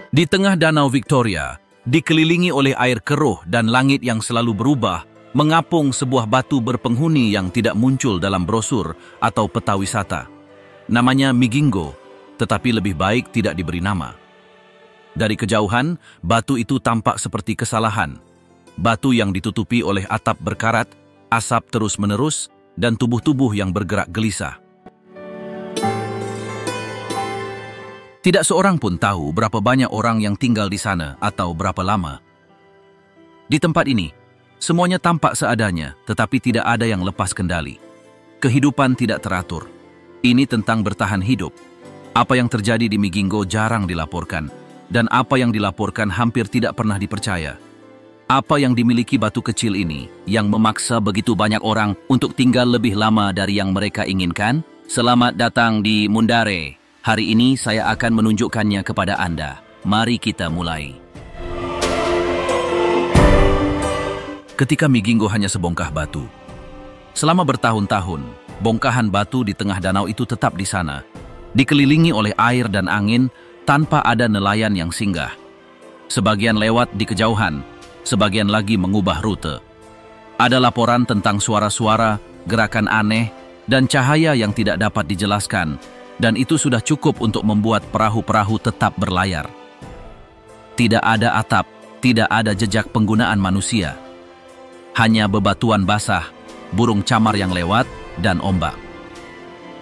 Di tengah Danau Victoria, dikelilingi oleh air keruh dan langit yang selalu berubah, mengapung sebuah batu berpenghuni yang tidak muncul dalam brosur atau peta wisata. Namanya Migingo, tetapi lebih baik tidak diberi nama. Dari kejauhan, batu itu tampak seperti kesalahan. Batu yang ditutupi oleh atap berkarat, asap terus-menerus, dan tubuh-tubuh yang bergerak gelisah. Tidak seorang pun tahu berapa banyak orang yang tinggal di sana atau berapa lama. Di tempat ini, semuanya tampak seadanya, tetapi tidak ada yang lepas kendali. Kehidupan tidak teratur. Ini tentang bertahan hidup. Apa yang terjadi di Migingo jarang dilaporkan, dan apa yang dilaporkan hampir tidak pernah dipercaya. Apa yang dimiliki batu kecil ini yang memaksa begitu banyak orang untuk tinggal lebih lama dari yang mereka inginkan? Selamat datang di Mundare. Hari ini saya akan menunjukkannya kepada Anda. Mari kita mulai. Ketika Migingo hanya sebongkah batu. Selama bertahun-tahun, bongkahan batu di tengah danau itu tetap di sana, dikelilingi oleh air dan angin tanpa ada nelayan yang singgah. Sebagian lewat di kejauhan, sebagian lagi mengubah rute. Ada laporan tentang suara-suara, gerakan aneh, dan cahaya yang tidak dapat dijelaskan, dan itu sudah cukup untuk membuat perahu-perahu tetap berlayar. Tidak ada atap, tidak ada jejak penggunaan manusia. Hanya bebatuan basah, burung camar yang lewat, dan ombak.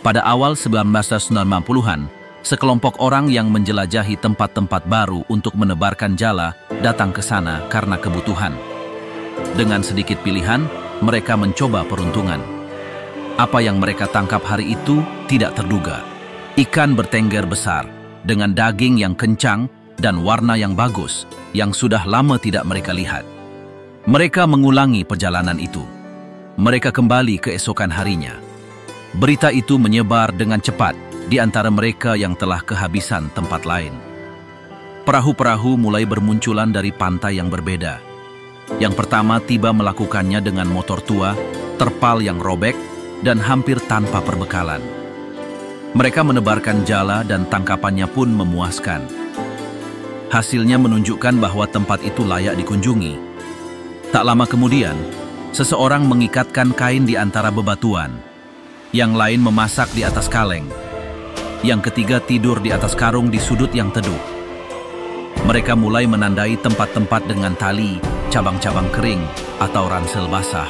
Pada awal 1990-an, sekelompok orang yang menjelajahi tempat-tempat baru untuk menebarkan jala datang ke sana karena kebutuhan. Dengan sedikit pilihan, mereka mencoba peruntungan. Apa yang mereka tangkap hari itu tidak terduga. Ikan bertengger besar, dengan daging yang kencang dan warna yang bagus, yang sudah lama tidak mereka lihat. Mereka mengulangi perjalanan itu. Mereka kembali keesokan harinya. Berita itu menyebar dengan cepat di antara mereka yang telah kehabisan tempat lain. Perahu-perahu mulai bermunculan dari pantai yang berbeda. Yang pertama tiba melakukannya dengan motor tua, terpal yang robek, dan hampir tanpa perbekalan. Mereka menebarkan jala dan tangkapannya pun memuaskan. Hasilnya menunjukkan bahwa tempat itu layak dikunjungi. Tak lama kemudian, seseorang mengikatkan kain di antara bebatuan. Yang lain memasak di atas kaleng. Yang ketiga tidur di atas karung di sudut yang teduh. Mereka mulai menandai tempat-tempat dengan tali, cabang-cabang kering, atau ransel basah.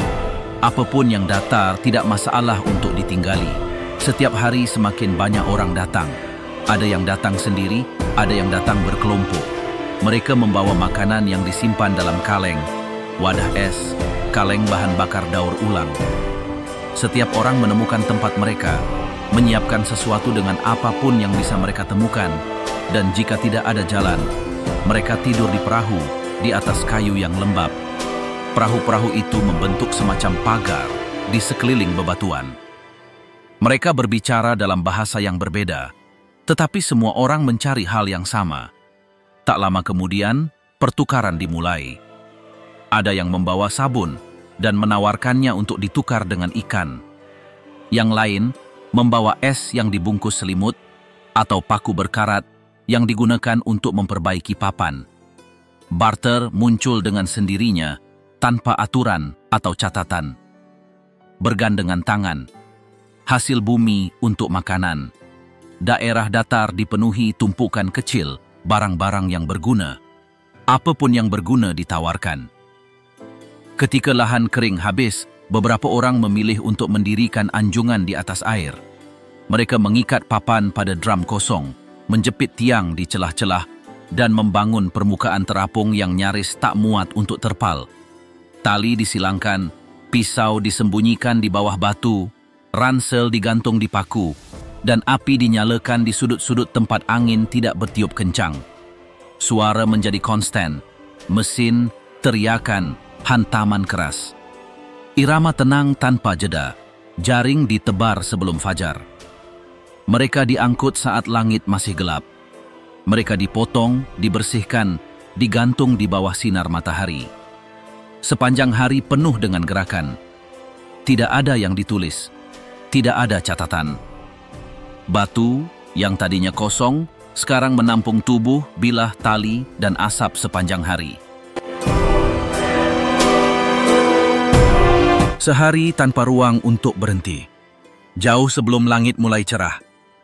Apapun yang datar tidak masalah untuk ditinggali. Setiap hari semakin banyak orang datang. Ada yang datang sendiri, ada yang datang berkelompok. Mereka membawa makanan yang disimpan dalam kaleng, wadah es, kaleng bahan bakar daur ulang. Setiap orang menemukan tempat mereka, menyiapkan sesuatu dengan apapun yang bisa mereka temukan, dan jika tidak ada jalan, mereka tidur di perahu di atas kayu yang lembab. Perahu-perahu itu membentuk semacam pagar di sekeliling bebatuan. Mereka berbicara dalam bahasa yang berbeda, tetapi semua orang mencari hal yang sama. Tak lama kemudian, pertukaran dimulai. Ada yang membawa sabun dan menawarkannya untuk ditukar dengan ikan. Yang lain membawa es yang dibungkus selimut atau paku berkarat yang digunakan untuk memperbaiki papan. Barter muncul dengan sendirinya tanpa aturan atau catatan. Bergandengan tangan. Hasil bumi untuk makanan. Daerah datar dipenuhi tumpukan kecil, barang-barang yang berguna. Apapun yang berguna ditawarkan. Ketika lahan kering habis, beberapa orang memilih untuk mendirikan anjungan di atas air. Mereka mengikat papan pada drum kosong, menjepit tiang di celah-celah, dan membangun permukaan terapung yang nyaris tak muat untuk terpal. Tali disilangkan, pisau disembunyikan di bawah batu, ransel digantung di paku, dan api dinyalakan di sudut-sudut tempat angin tidak bertiup kencang. Suara menjadi konstan, mesin, teriakan, hantaman keras. Irama tenang tanpa jeda, jaring ditebar sebelum fajar. Mereka diangkut saat langit masih gelap. Mereka dipotong, dibersihkan, digantung di bawah sinar matahari. Sepanjang hari penuh dengan gerakan. Tidak ada yang ditulis. Tidak ada catatan. Batu yang tadinya kosong sekarang menampung tubuh, bilah, tali, dan asap sepanjang hari. Sehari tanpa ruang untuk berhenti. Jauh sebelum langit mulai cerah,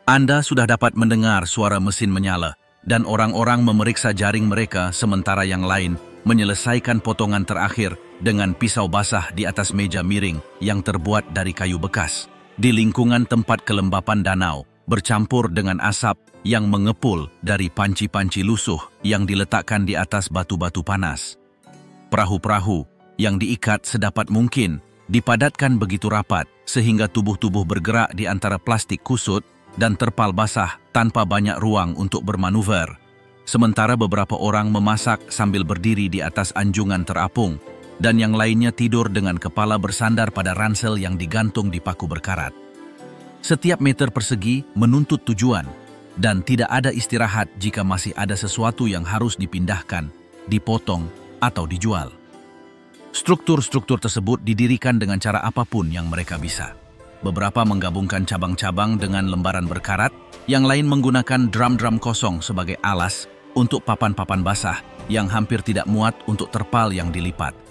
Anda sudah dapat mendengar suara mesin menyala dan orang-orang memeriksa jaring mereka sementara yang lain menyelesaikan potongan terakhir dengan pisau basah di atas meja miring yang terbuat dari kayu bekas di lingkungan tempat kelembapan danau bercampur dengan asap yang mengepul dari panci-panci lusuh yang diletakkan di atas batu-batu panas. Perahu-perahu yang diikat sedapat mungkin dipadatkan begitu rapat sehingga tubuh-tubuh bergerak di antara plastik kusut dan terpal basah tanpa banyak ruang untuk bermanuver. Sementara beberapa orang memasak sambil berdiri di atas anjungan terapung dan yang lainnya tidur dengan kepala bersandar pada ransel yang digantung di paku berkarat. Setiap meter persegi menuntut tujuan dan tidak ada istirahat jika masih ada sesuatu yang harus dipindahkan, dipotong, atau dijual. Struktur-struktur tersebut didirikan dengan cara apapun yang mereka bisa. Beberapa menggabungkan cabang-cabang dengan lembaran berkarat, yang lain menggunakan drum-drum kosong sebagai alas untuk papan-papan basah yang hampir tidak muat untuk terpal yang dilipat.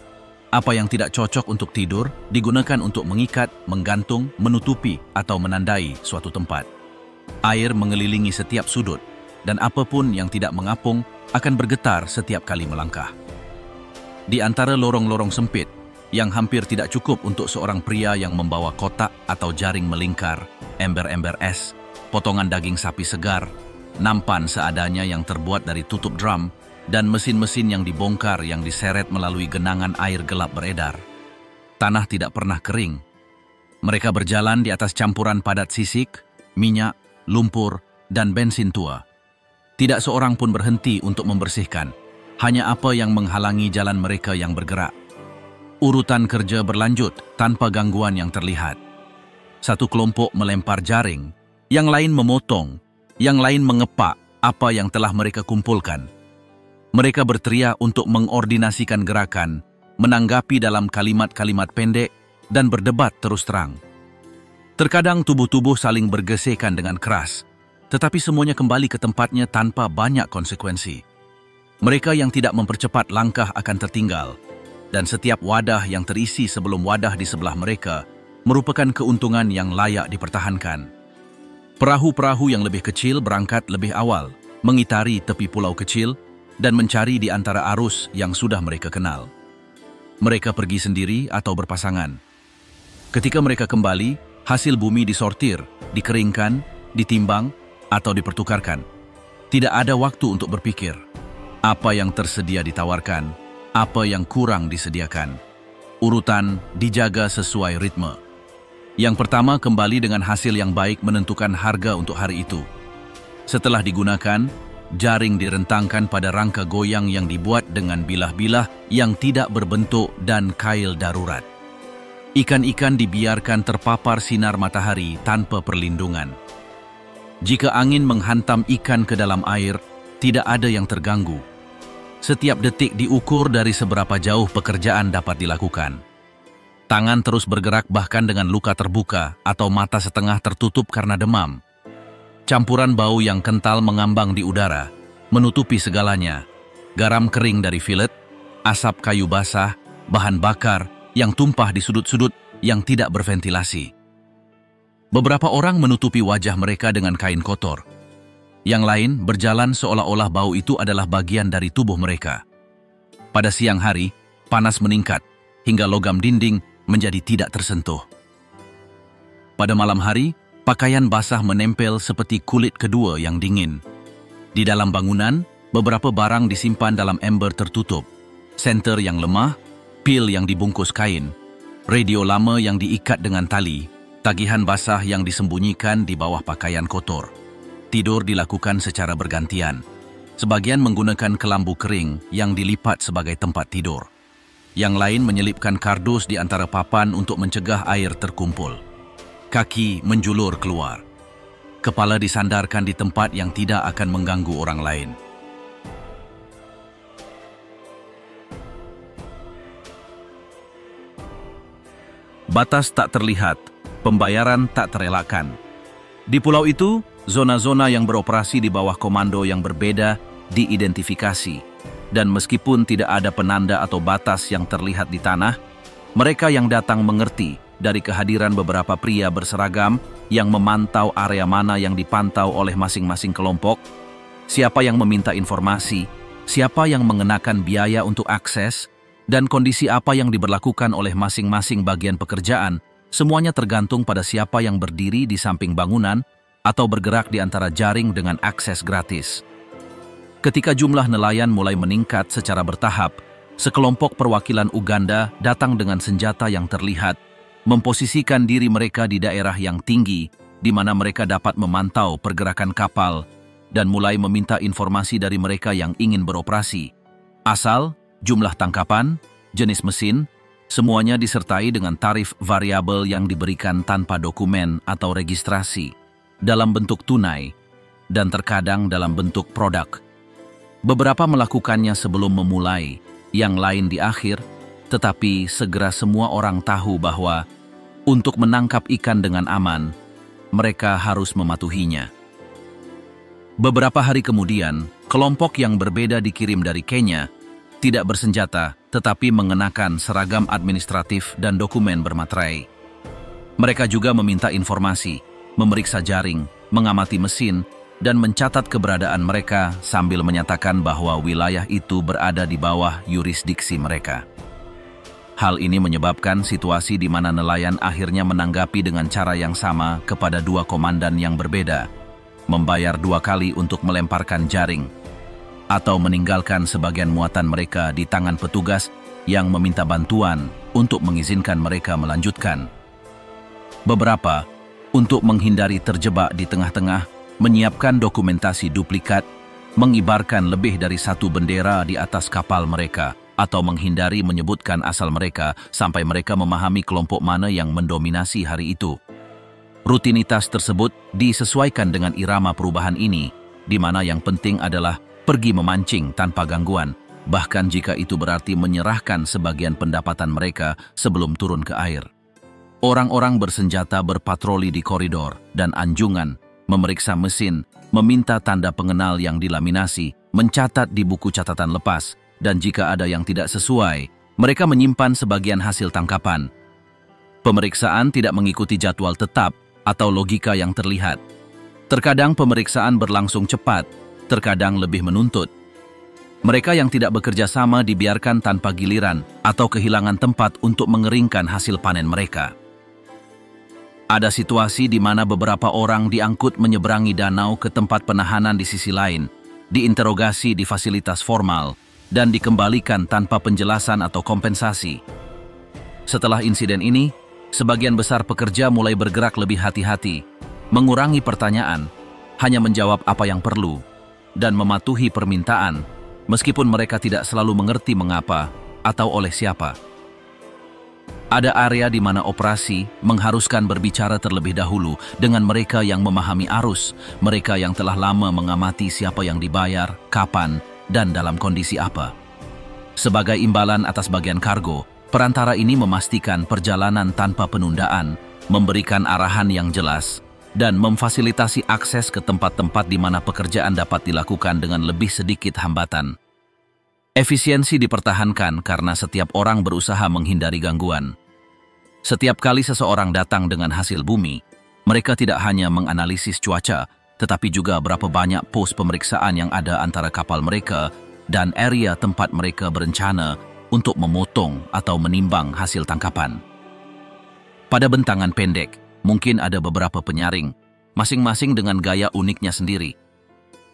Apa yang tidak cocok untuk tidur digunakan untuk mengikat, menggantung, menutupi, atau menandai suatu tempat. Air mengelilingi setiap sudut, dan apapun yang tidak mengapung akan bergetar setiap kali melangkah. Di antara lorong-lorong sempit, yang hampir tidak cukup untuk seorang pria yang membawa kotak atau jaring melingkar, ember-ember es, potongan daging sapi segar, nampan seadanya yang terbuat dari tutup drum, dan mesin-mesin yang dibongkar yang diseret melalui genangan air gelap beredar. Tanah tidak pernah kering. Mereka berjalan di atas campuran padat sisik, minyak, lumpur, dan bensin tua. Tidak seorang pun berhenti untuk membersihkan, hanya apa yang menghalangi jalan mereka yang bergerak. Urutan kerja berlanjut tanpa gangguan yang terlihat. Satu kelompok melempar jaring, yang lain memotong, yang lain mengepak apa yang telah mereka kumpulkan. Mereka berteriak untuk mengordinasikan gerakan, menanggapi dalam kalimat-kalimat pendek, dan berdebat terus terang. Terkadang tubuh-tubuh saling bergesekan dengan keras, tetapi semuanya kembali ke tempatnya tanpa banyak konsekuensi. Mereka yang tidak mempercepat langkah akan tertinggal, dan setiap wadah yang terisi sebelum wadah di sebelah mereka merupakan keuntungan yang layak dipertahankan. Perahu-perahu yang lebih kecil berangkat lebih awal, mengitari tepi pulau kecil, dan mencari di antara arus yang sudah mereka kenal. Mereka pergi sendiri atau berpasangan. Ketika mereka kembali, hasil bumi disortir, dikeringkan, ditimbang, atau dipertukarkan. Tidak ada waktu untuk berpikir. Apa yang tersedia ditawarkan, apa yang kurang disediakan. Urutan dijaga sesuai ritme. Yang pertama kembali dengan hasil yang baik menentukan harga untuk hari itu. Setelah digunakan, jaring direntangkan pada rangka goyang yang dibuat dengan bilah-bilah yang tidak berbentuk dan kail darurat. Ikan-ikan dibiarkan terpapar sinar matahari tanpa perlindungan. Jika angin menghantam ikan ke dalam air, tidak ada yang terganggu. Setiap detik diukur dari seberapa jauh pekerjaan dapat dilakukan. Tangan terus bergerak bahkan dengan luka terbuka atau mata setengah tertutup karena demam. Campuran bau yang kental mengambang di udara, menutupi segalanya. Garam kering dari filet, asap kayu basah, bahan bakar yang tumpah di sudut-sudut yang tidak berventilasi. Beberapa orang menutupi wajah mereka dengan kain kotor. Yang lain berjalan seolah-olah bau itu adalah bagian dari tubuh mereka. Pada siang hari, panas meningkat hingga logam dinding menjadi tidak tersentuh. Pada malam hari, pakaian basah menempel seperti kulit kedua yang dingin. Di dalam bangunan, beberapa barang disimpan dalam ember tertutup. Senter yang lemah, pil yang dibungkus kain, radio lama yang diikat dengan tali, tagihan basah yang disembunyikan di bawah pakaian kotor. Tidur dilakukan secara bergantian. Sebagian menggunakan kelambu kering yang dilipat sebagai tempat tidur. Yang lain menyelipkan kardus di antara papan untuk mencegah air terkumpul. Kaki menjulur keluar. Kepala disandarkan di tempat yang tidak akan mengganggu orang lain. Batas tak terlihat, pembayaran tak terelakkan. Di pulau itu, Zona-zona yang beroperasi di bawah komando yang berbeda diidentifikasi, dan meskipun tidak ada penanda atau batas yang terlihat di tanah, mereka yang datang mengerti dari kehadiran beberapa pria berseragam yang memantau area mana yang dipantau oleh masing-masing kelompok, siapa yang meminta informasi, siapa yang mengenakan biaya untuk akses, dan kondisi apa yang diberlakukan oleh masing-masing bagian pekerjaan, semuanya tergantung pada siapa yang berdiri di samping bangunan atau bergerak di antara jaring dengan akses gratis. Ketika jumlah nelayan mulai meningkat secara bertahap, sekelompok perwakilan Uganda datang dengan senjata yang terlihat, memposisikan diri mereka di daerah yang tinggi, di mana mereka dapat memantau pergerakan kapal, dan mulai meminta informasi dari mereka yang ingin beroperasi. Asal, jumlah tangkapan, jenis mesin, semuanya disertai dengan tarif variabel yang diberikan tanpa dokumen atau registrasi, dalam bentuk tunai, dan terkadang dalam bentuk produk. Beberapa melakukannya sebelum memulai, yang lain di akhir, tetapi segera semua orang tahu bahwa untuk menangkap ikan dengan aman, mereka harus mematuhinya. Beberapa hari kemudian, kelompok yang berbeda dikirim dari Kenya, tidak bersenjata, tetapi mengenakan seragam administratif dan dokumen bermaterai. Mereka juga meminta informasi, memeriksa jaring, mengamati mesin, dan mencatat keberadaan mereka sambil menyatakan bahwa wilayah itu berada di bawah yurisdiksi mereka. Hal ini menyebabkan situasi di mana nelayan akhirnya menanggapi dengan cara yang sama kepada dua komandan yang berbeda, membayar 2 kali untuk melemparkan jaring, atau meninggalkan sebagian muatan mereka di tangan petugas yang meminta bantuan untuk mengizinkan mereka melanjutkan. Beberapa, untuk menghindari terjebak di tengah-tengah, menyiapkan dokumentasi duplikat, mengibarkan lebih dari 1 bendera di atas kapal mereka, atau menghindari menyebutkan asal mereka sampai mereka memahami kelompok mana yang mendominasi hari itu. Rutinitas tersebut disesuaikan dengan irama perubahan ini, di mana yang penting adalah pergi memancing tanpa gangguan, bahkan jika itu berarti menyerahkan sebagian pendapatan mereka sebelum turun ke air. Orang-orang bersenjata berpatroli di koridor dan anjungan, memeriksa mesin, meminta tanda pengenal yang dilaminasi, mencatat di buku catatan lepas, dan jika ada yang tidak sesuai, mereka menyimpan sebagian hasil tangkapan. Pemeriksaan tidak mengikuti jadwal tetap atau logika yang terlihat. Terkadang pemeriksaan berlangsung cepat, terkadang lebih menuntut. Mereka yang tidak bekerja sama dibiarkan tanpa giliran atau kehilangan tempat untuk mengeringkan hasil panen mereka. Ada situasi di mana beberapa orang diangkut menyeberangi danau ke tempat penahanan di sisi lain, diinterogasi di fasilitas formal, dan dikembalikan tanpa penjelasan atau kompensasi. Setelah insiden ini, sebagian besar pekerja mulai bergerak lebih hati-hati, mengurangi pertanyaan, hanya menjawab apa yang perlu, dan mematuhi permintaan, meskipun mereka tidak selalu mengerti mengapa atau oleh siapa. Ada area di mana operasi mengharuskan berbicara terlebih dahulu dengan mereka yang memahami arus, mereka yang telah lama mengamati siapa yang dibayar, kapan, dan dalam kondisi apa. Sebagai imbalan atas bagian kargo, perantara ini memastikan perjalanan tanpa penundaan, memberikan arahan yang jelas, dan memfasilitasi akses ke tempat-tempat di mana pekerjaan dapat dilakukan dengan lebih sedikit hambatan. Efisiensi dipertahankan karena setiap orang berusaha menghindari gangguan. Setiap kali seseorang datang dengan hasil bumi, mereka tidak hanya menganalisis cuaca, tetapi juga berapa banyak pos pemeriksaan yang ada antara kapal mereka dan area tempat mereka berencana untuk memotong atau menimbang hasil tangkapan. Pada bentangan pendek, mungkin ada beberapa penyaring, masing-masing dengan gaya uniknya sendiri.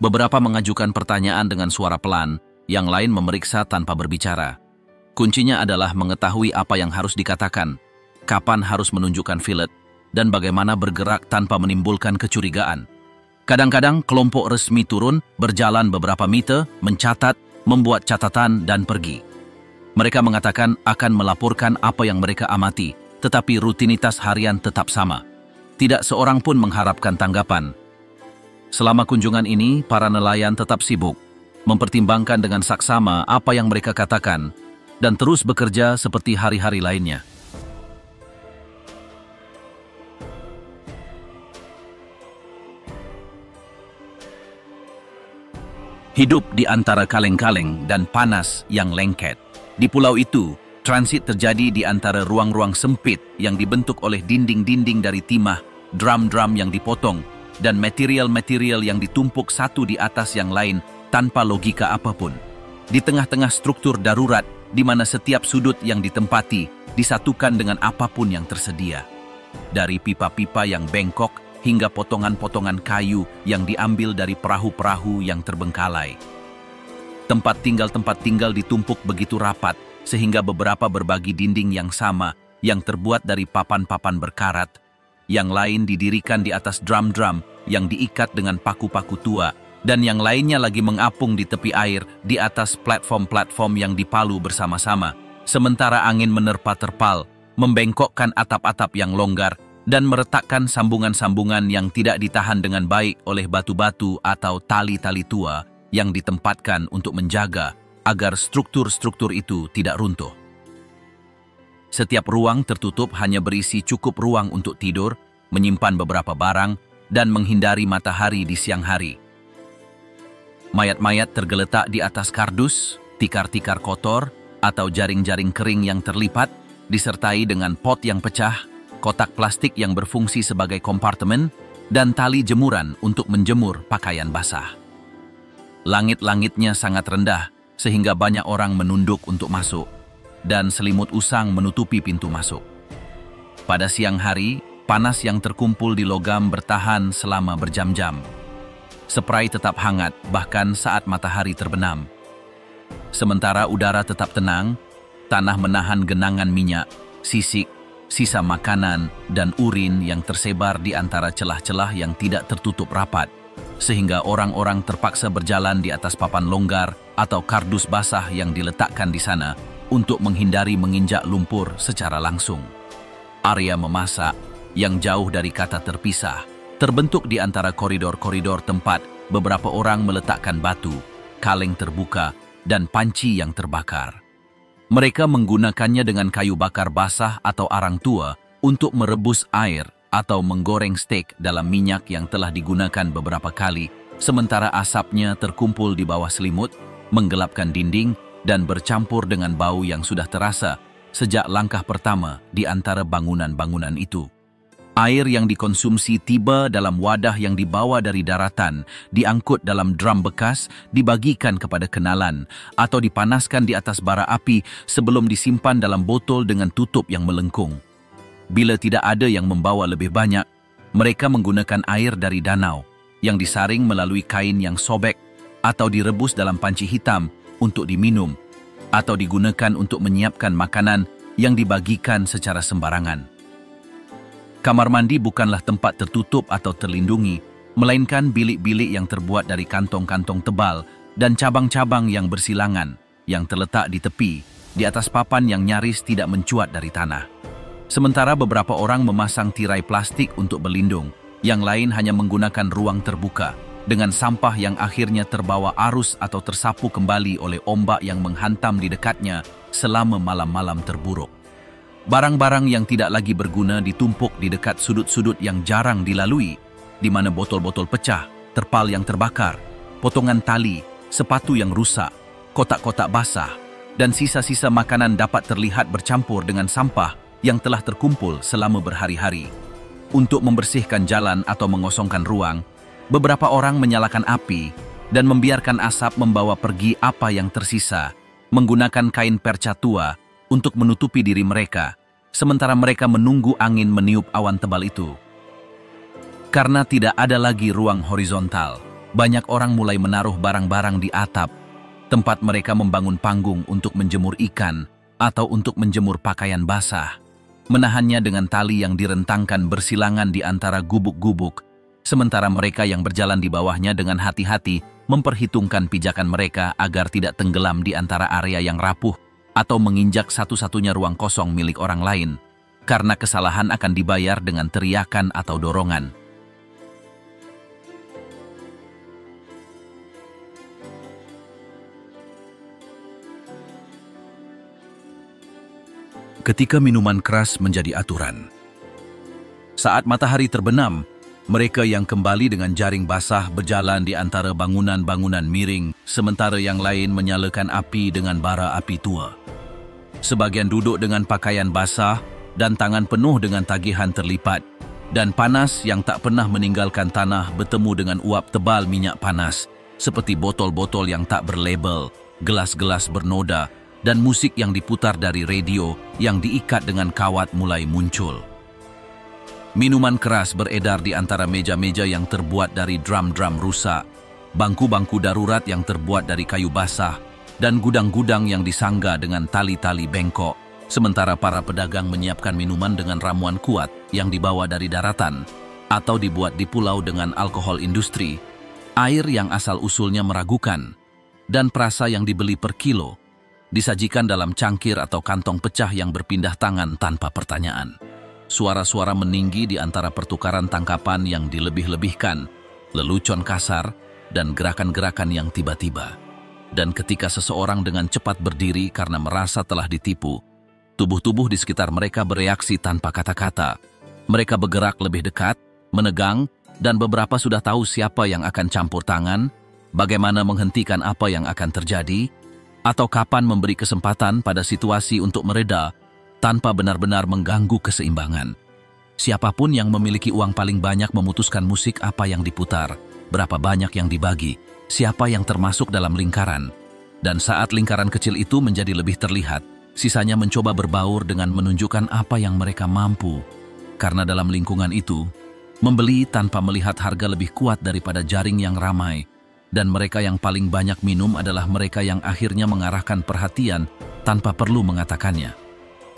Beberapa mengajukan pertanyaan dengan suara pelan, yang lain memeriksa tanpa berbicara. Kuncinya adalah mengetahui apa yang harus dikatakan, kapan harus menunjukkan fillet, dan bagaimana bergerak tanpa menimbulkan kecurigaan. Kadang-kadang kelompok resmi turun, berjalan beberapa meter, mencatat, membuat catatan, dan pergi. Mereka mengatakan akan melaporkan apa yang mereka amati, tetapi rutinitas harian tetap sama. Tidak seorang pun mengharapkan tanggapan. Selama kunjungan ini, para nelayan tetap sibuk, mempertimbangkan dengan saksama apa yang mereka katakan, dan terus bekerja seperti hari-hari lainnya. Hidup di antara kaleng-kaleng dan panas yang lengket. Di pulau itu, transit terjadi di antara ruang-ruang sempit yang dibentuk oleh dinding-dinding dari timah, drum-drum yang dipotong, dan material-material yang ditumpuk satu di atas yang lain tanpa logika apapun. Di tengah-tengah struktur darurat, di mana setiap sudut yang ditempati disatukan dengan apapun yang tersedia. Dari pipa-pipa yang bengkok hingga potongan-potongan kayu yang diambil dari perahu-perahu yang terbengkalai. Tempat tinggal ditumpuk begitu rapat sehingga beberapa berbagi dinding yang sama yang terbuat dari papan-papan berkarat, yang lain didirikan di atas drum-drum yang diikat dengan paku-paku tua, dan yang lainnya lagi mengapung di tepi air di atas platform-platform yang dipalu bersama-sama, sementara angin menerpa terpal, membengkokkan atap-atap yang longgar, dan meretakkan sambungan-sambungan yang tidak ditahan dengan baik oleh batu-batu atau tali-tali tua yang ditempatkan untuk menjaga agar struktur-struktur itu tidak runtuh. Setiap ruang tertutup hanya berisi cukup ruang untuk tidur, menyimpan beberapa barang, dan menghindari matahari di siang hari. Mayat-mayat tergeletak di atas kardus, tikar-tikar kotor, atau jaring-jaring kering yang terlipat, disertai dengan pot yang pecah, kotak plastik yang berfungsi sebagai kompartemen, dan tali jemuran untuk menjemur pakaian basah. Langit-langitnya sangat rendah, sehingga banyak orang menunduk untuk masuk, dan selimut usang menutupi pintu masuk. Pada siang hari, panas yang terkumpul di logam bertahan selama berjam-jam. Spray tetap hangat bahkan saat matahari terbenam. Sementara udara tetap tenang, tanah menahan genangan minyak, sisik, sisa makanan, dan urin yang tersebar di antara celah-celah yang tidak tertutup rapat, sehingga orang-orang terpaksa berjalan di atas papan longgar atau kardus basah yang diletakkan di sana untuk menghindari menginjak lumpur secara langsung. Area memasak yang jauh dari kata terpisah terbentuk di antara koridor-koridor tempat beberapa orang meletakkan batu, kaleng terbuka, dan panci yang terbakar. Mereka menggunakannya dengan kayu bakar basah atau arang tua untuk merebus air atau menggoreng steak dalam minyak yang telah digunakan beberapa kali, sementara asapnya terkumpul di bawah selimut, menggelapkan dinding, dan bercampur dengan bau yang sudah terasa sejak langkah pertama di antara bangunan-bangunan itu. Air yang dikonsumsi tiba dalam wadah yang dibawa dari daratan, diangkut dalam drum bekas, dibagikan kepada kenalan, atau dipanaskan di atas bara api sebelum disimpan dalam botol dengan tutup yang melengkung. Bila tidak ada yang membawa lebih banyak, mereka menggunakan air dari danau, yang disaring melalui kain yang sobek, atau direbus dalam panci hitam untuk diminum, atau digunakan untuk menyiapkan makanan yang dibagikan secara sembarangan. Kamar mandi bukanlah tempat tertutup atau terlindungi, melainkan bilik-bilik yang terbuat dari kantong-kantong tebal dan cabang-cabang yang bersilangan yang terletak di tepi, di atas papan yang nyaris tidak mencuat dari tanah. Sementara beberapa orang memasang tirai plastik untuk berlindung, yang lain hanya menggunakan ruang terbuka, dengan sampah yang akhirnya terbawa arus atau tersapu kembali oleh ombak yang menghantam di dekatnya selama malam-malam terburuk. Barang-barang yang tidak lagi berguna ditumpuk di dekat sudut-sudut yang jarang dilalui, di mana botol-botol pecah, terpal yang terbakar, potongan tali, sepatu yang rusak, kotak-kotak basah, dan sisa-sisa makanan dapat terlihat bercampur dengan sampah yang telah terkumpul selama berhari-hari. Untuk membersihkan jalan atau mengosongkan ruang, beberapa orang menyalakan api dan membiarkan asap membawa pergi apa yang tersisa, menggunakan kain perca tua untuk menutupi diri mereka, sementara mereka menunggu angin meniup awan tebal itu. Karena tidak ada lagi ruang horizontal, banyak orang mulai menaruh barang-barang di atap, tempat mereka membangun panggung untuk menjemur ikan atau untuk menjemur pakaian basah, menahannya dengan tali yang direntangkan bersilangan di antara gubuk-gubuk, sementara mereka yang berjalan di bawahnya dengan hati-hati memperhitungkan pijakan mereka agar tidak tenggelam di antara area yang rapuh atau menginjak satu-satunya ruang kosong milik orang lain, karena kesalahan akan dibayar dengan teriakan atau dorongan. Ketika minuman keras menjadi aturan. Saat matahari terbenam, Mereka yang kembali dengan jaring basah berjalan di antara bangunan-bangunan miring, sementara yang lain menyalakan api dengan bara api tua. Sebagian duduk dengan pakaian basah dan tangan penuh dengan tagihan terlipat, dan panas yang tak pernah meninggalkan tanah bertemu dengan uap tebal minyak panas, seperti botol-botol yang tak berlabel, gelas-gelas bernoda, dan musik yang diputar dari radio yang diikat dengan kawat mulai muncul. Minuman keras beredar di antara meja-meja yang terbuat dari drum-drum rusak, bangku-bangku darurat yang terbuat dari kayu basah, dan gudang-gudang yang disangga dengan tali-tali bengkok, sementara para pedagang menyiapkan minuman dengan ramuan kuat yang dibawa dari daratan atau dibuat di pulau dengan alkohol industri, air yang asal-usulnya meragukan, dan perasa yang dibeli per kilo, disajikan dalam cangkir atau kantong pecah yang berpindah tangan tanpa pertanyaan. Suara-suara meninggi di antara pertukaran tangkapan yang dilebih-lebihkan, lelucon kasar, dan gerakan-gerakan yang tiba-tiba. Dan ketika seseorang dengan cepat berdiri karena merasa telah ditipu, tubuh-tubuh di sekitar mereka bereaksi tanpa kata-kata. Mereka bergerak lebih dekat, menegang, dan beberapa sudah tahu siapa yang akan campur tangan, bagaimana menghentikan apa yang akan terjadi, atau kapan memberi kesempatan pada situasi untuk mereda tanpa benar-benar mengganggu keseimbangan. Siapapun yang memiliki uang paling banyak memutuskan musik apa yang diputar, berapa banyak yang dibagi, siapa yang termasuk dalam lingkaran. Dan saat lingkaran kecil itu menjadi lebih terlihat, sisanya mencoba berbaur dengan menunjukkan apa yang mereka mampu. Karena dalam lingkungan itu, membeli tanpa melihat harga lebih kuat daripada jaring yang ramai, dan mereka yang paling banyak minum adalah mereka yang akhirnya mengarahkan perhatian tanpa perlu mengatakannya.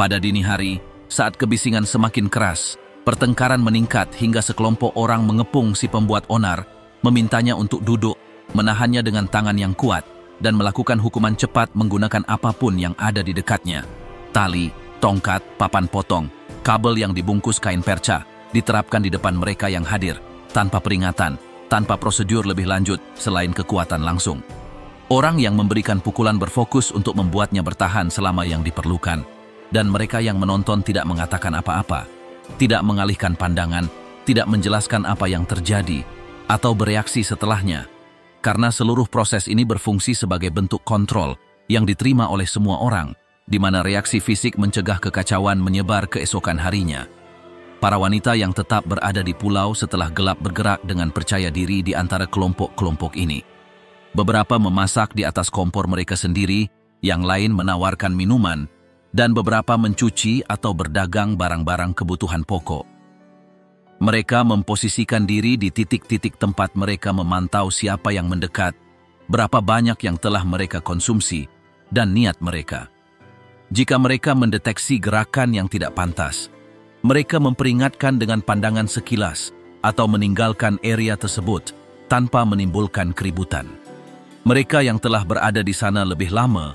Pada dini hari, saat kebisingan semakin keras, pertengkaran meningkat hingga sekelompok orang mengepung si pembuat onar, memintanya untuk duduk, menahannya dengan tangan yang kuat, dan melakukan hukuman cepat menggunakan apapun yang ada di dekatnya. Tali, tongkat, papan potong, kabel yang dibungkus kain perca, diterapkan di depan mereka yang hadir, tanpa peringatan, tanpa prosedur lebih lanjut selain kekuatan langsung. Orang yang memberikan pukulan berfokus untuk membuatnya bertahan selama yang diperlukan, dan mereka yang menonton tidak mengatakan apa-apa, tidak mengalihkan pandangan, tidak menjelaskan apa yang terjadi, atau bereaksi setelahnya, karena seluruh proses ini berfungsi sebagai bentuk kontrol yang diterima oleh semua orang, di mana reaksi fisik mencegah kekacauan menyebar keesokan harinya. Para wanita yang tetap berada di pulau setelah gelap bergerak dengan percaya diri di antara kelompok-kelompok ini. Beberapa memasak di atas kompor mereka sendiri, yang lain menawarkan minuman, dan beberapa mencuci atau berdagang barang-barang kebutuhan pokok. Mereka memposisikan diri di titik-titik tempat mereka memantau siapa yang mendekat, berapa banyak yang telah mereka konsumsi, dan niat mereka. Jika mereka mendeteksi gerakan yang tidak pantas, mereka memperingatkan dengan pandangan sekilas atau meninggalkan area tersebut tanpa menimbulkan keributan. Mereka yang telah berada di sana lebih lama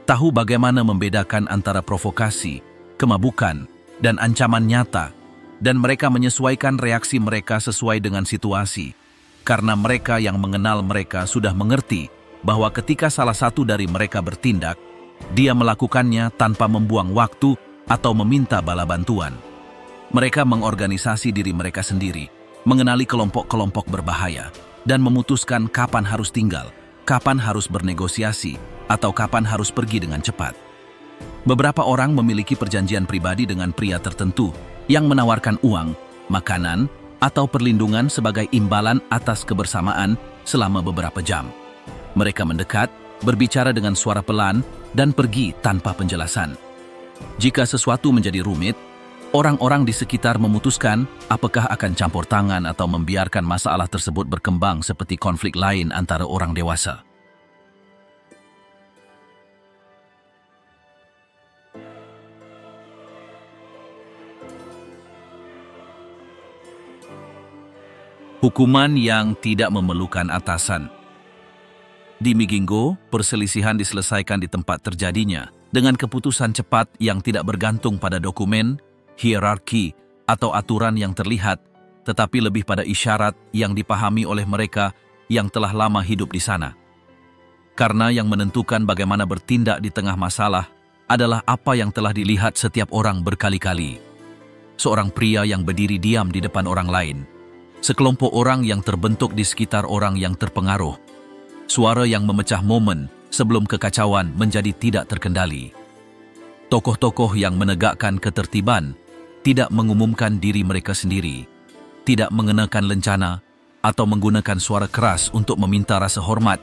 tahu bagaimana membedakan antara provokasi, kemabukan, dan ancaman nyata, dan mereka menyesuaikan reaksi mereka sesuai dengan situasi, karena mereka yang mengenal mereka sudah mengerti bahwa ketika salah satu dari mereka bertindak, dia melakukannya tanpa membuang waktu atau meminta bala bantuan. Mereka mengorganisasi diri mereka sendiri, mengenali kelompok-kelompok berbahaya, dan memutuskan kapan harus tinggal, kapan harus bernegosiasi, atau kapan harus pergi dengan cepat. Beberapa orang memiliki perjanjian pribadi dengan pria tertentu yang menawarkan uang, makanan, atau perlindungan sebagai imbalan atas kebersamaan selama beberapa jam. Mereka mendekat, berbicara dengan suara pelan, dan pergi tanpa penjelasan. Jika sesuatu menjadi rumit, orang-orang di sekitar memutuskan apakah akan campur tangan atau membiarkan masalah tersebut berkembang seperti konflik lain antara orang dewasa. Hukuman yang tidak memerlukan atasan. Di Migingo, perselisihan diselesaikan di tempat terjadinya dengan keputusan cepat yang tidak bergantung pada dokumen, hierarki, atau aturan yang terlihat, tetapi lebih pada isyarat yang dipahami oleh mereka yang telah lama hidup di sana. Karena yang menentukan bagaimana bertindak di tengah masalah adalah apa yang telah dilihat setiap orang berkali-kali. Seorang pria yang berdiri diam di depan orang lain, Sekelompok orang yang terbentuk di sekitar orang yang terpengaruh. Suara yang memecah momen sebelum kekacauan menjadi tidak terkendali. Tokoh-tokoh yang menegakkan ketertiban tidak mengumumkan diri mereka sendiri, tidak mengenakan lencana atau menggunakan suara keras untuk meminta rasa hormat,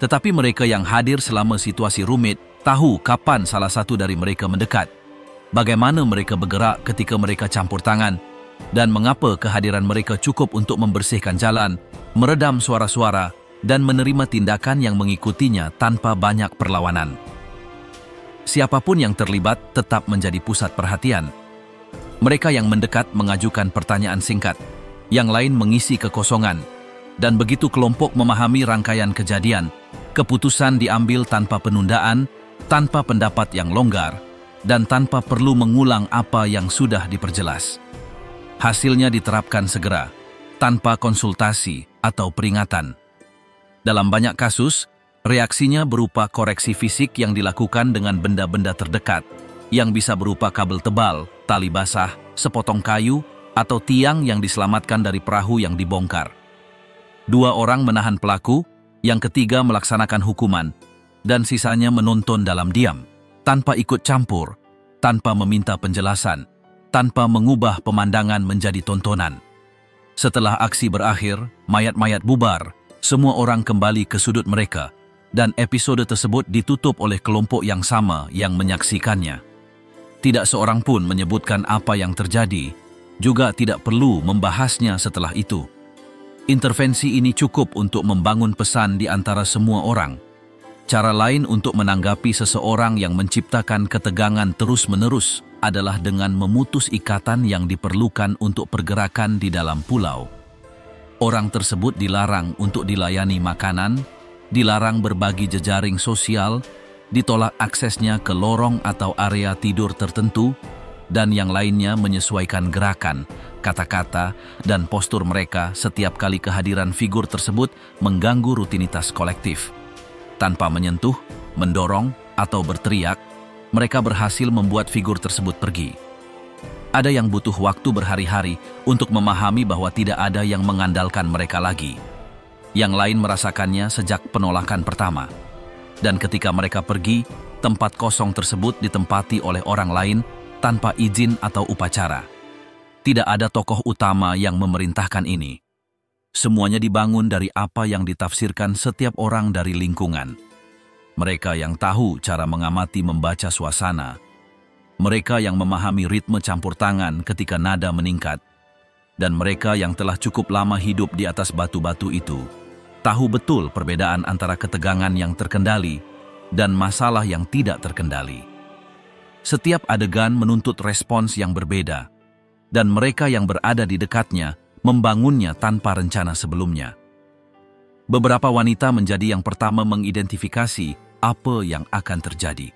tetapi mereka yang hadir selama situasi rumit tahu kapan salah satu dari mereka mendekat, bagaimana mereka bergerak ketika mereka campur tangan, dan mengapa kehadiran mereka cukup untuk membersihkan jalan, meredam suara-suara, dan menerima tindakan yang mengikutinya tanpa banyak perlawanan. Siapapun yang terlibat tetap menjadi pusat perhatian. Mereka yang mendekat mengajukan pertanyaan singkat, yang lain mengisi kekosongan, dan begitu kelompok memahami rangkaian kejadian, keputusan diambil tanpa penundaan, tanpa pendapat yang longgar, dan tanpa perlu mengulang apa yang sudah diperjelas. Hasilnya diterapkan segera, tanpa konsultasi atau peringatan. Dalam banyak kasus, reaksinya berupa koreksi fisik yang dilakukan dengan benda-benda terdekat, yang bisa berupa kabel tebal, tali basah, sepotong kayu, atau tiang yang diselamatkan dari perahu yang dibongkar. 2 orang menahan pelaku, yang ketiga melaksanakan hukuman, dan sisanya menonton dalam diam, tanpa ikut campur, tanpa meminta penjelasan, tanpa mengubah pemandangan menjadi tontonan. Setelah aksi berakhir, mayat-mayat bubar, semua orang kembali ke sudut mereka, dan episode tersebut ditutup oleh kelompok yang sama yang menyaksikannya. Tidak seorang pun menyebutkan apa yang terjadi, juga tidak perlu membahasnya setelah itu. Intervensi ini cukup untuk membangun pesan di antara semua orang. Cara lain untuk menanggapi seseorang yang menciptakan ketegangan terus-menerus adalah dengan memutus ikatan yang diperlukan untuk pergerakan di dalam pulau. Orang tersebut dilarang untuk dilayani makanan, dilarang berbagi jejaring sosial, ditolak aksesnya ke lorong atau area tidur tertentu, dan yang lainnya menyesuaikan gerakan, kata-kata, dan postur mereka setiap kali kehadiran figur tersebut mengganggu rutinitas kolektif. Tanpa menyentuh, mendorong, atau berteriak, mereka berhasil membuat figur tersebut pergi. Ada yang butuh waktu berhari-hari untuk memahami bahwa tidak ada yang mengandalkan mereka lagi. Yang lain merasakannya sejak penolakan pertama. Dan ketika mereka pergi, tempat kosong tersebut ditempati oleh orang lain tanpa izin atau upacara. Tidak ada tokoh utama yang memerintahkan ini. Semuanya dibangun dari apa yang ditafsirkan setiap orang dari lingkungan. Mereka yang tahu cara mengamati membaca suasana. Mereka yang memahami ritme campur tangan ketika nada meningkat. Dan mereka yang telah cukup lama hidup di atas batu-batu itu, tahu betul perbedaan antara ketegangan yang terkendali dan masalah yang tidak terkendali. Setiap adegan menuntut respons yang berbeda, dan mereka yang berada di dekatnya membangunnya tanpa rencana sebelumnya. Beberapa wanita menjadi yang pertama mengidentifikasi apa yang akan terjadi.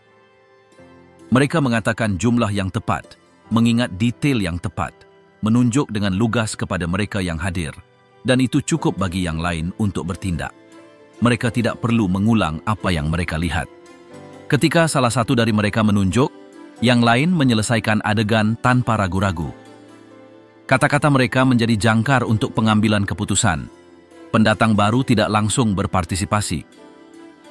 Mereka mengatakan jumlah yang tepat, mengingat detail yang tepat, menunjuk dengan lugas kepada mereka yang hadir, dan itu cukup bagi yang lain untuk bertindak. Mereka tidak perlu mengulang apa yang mereka lihat. Ketika salah satu dari mereka menunjuk, yang lain menyelesaikan adegan tanpa ragu-ragu. Kata-kata mereka menjadi jangkar untuk pengambilan keputusan. Pendatang baru tidak langsung berpartisipasi.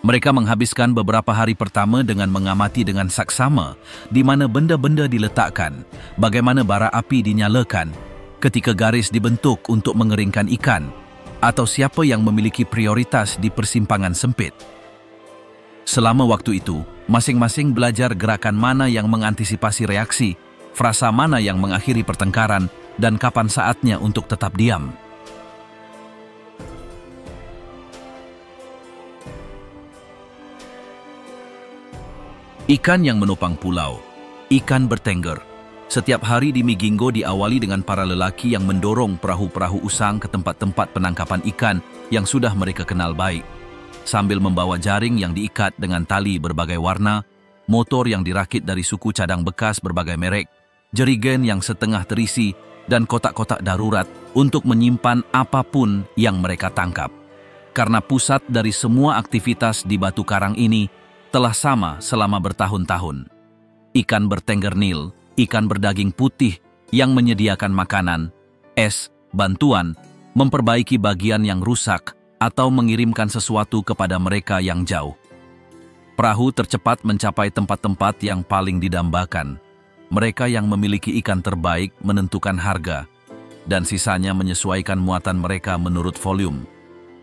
Mereka menghabiskan beberapa hari pertama dengan mengamati dengan saksama di mana benda-benda diletakkan, bagaimana bara api dinyalakan, ketika garis dibentuk untuk mengeringkan ikan, atau siapa yang memiliki prioritas di persimpangan sempit. Selama waktu itu, masing-masing belajar gerakan mana yang mengantisipasi reaksi, frasa mana yang mengakhiri pertengkaran, dan kapan saatnya untuk tetap diam. Ikan yang menopang pulau, ikan bertengger. Setiap hari di Migingo diawali dengan para lelaki yang mendorong perahu-perahu usang ke tempat-tempat penangkapan ikan yang sudah mereka kenal baik. Sambil membawa jaring yang diikat dengan tali berbagai warna, motor yang dirakit dari suku cadang bekas berbagai merek, jerigen yang setengah terisi, dan kotak-kotak darurat untuk menyimpan apapun yang mereka tangkap. Karena pusat dari semua aktivitas di Batu Karang ini telah sama selama bertahun-tahun. Ikan bertengger Nil, ikan berdaging putih yang menyediakan makanan, es, bantuan, memperbaiki bagian yang rusak, atau mengirimkan sesuatu kepada mereka yang jauh. Perahu tercepat mencapai tempat-tempat yang paling didambakan. Mereka yang memiliki ikan terbaik menentukan harga, dan sisanya menyesuaikan muatan mereka menurut volume.